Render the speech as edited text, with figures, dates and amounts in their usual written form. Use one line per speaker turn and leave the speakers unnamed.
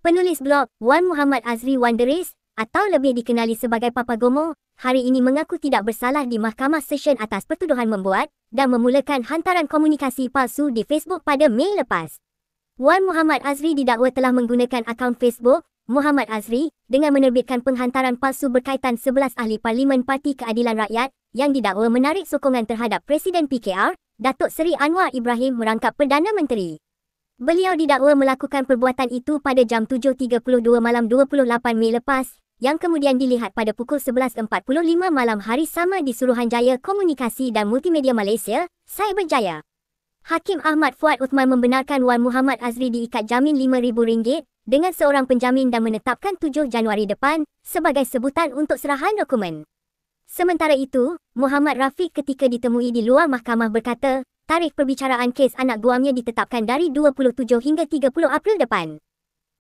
Penulis blog Wan Muhammad Azri Wanderis atau lebih dikenali sebagai Papa Gomo, hari ini mengaku tidak bersalah di Mahkamah Session atas pertuduhan membuat dan memulakan hantaran komunikasi palsu di Facebook pada Mei lepas. Wan Muhammad Azri didakwa telah menggunakan akaun Facebook Muhammad Azri dengan menerbitkan penghantaran palsu berkaitan 11 ahli Parlimen Parti Keadilan Rakyat yang didakwa menarik sokongan terhadap Presiden PKR, Datuk Seri Anwar Ibrahim merangkap Perdana Menteri. Beliau didakwa melakukan perbuatan itu pada jam 7.32 malam 28 Mei lepas, yang kemudian dilihat pada pukul 11.45 malam hari sama di Suruhanjaya Komunikasi dan Multimedia Malaysia, Cyberjaya. Hakim Ahmad Fuad Uthman membenarkan Wan Muhammad Azri diikat jamin RM5,000 dengan seorang penjamin dan menetapkan 7 Januari depan sebagai sebutan untuk serahan dokumen. Sementara itu, Muhammad Rafiq ketika ditemui di luar mahkamah berkata, tarikh perbicaraan kes anak guamnya ditetapkan dari 27 hingga 30 April depan.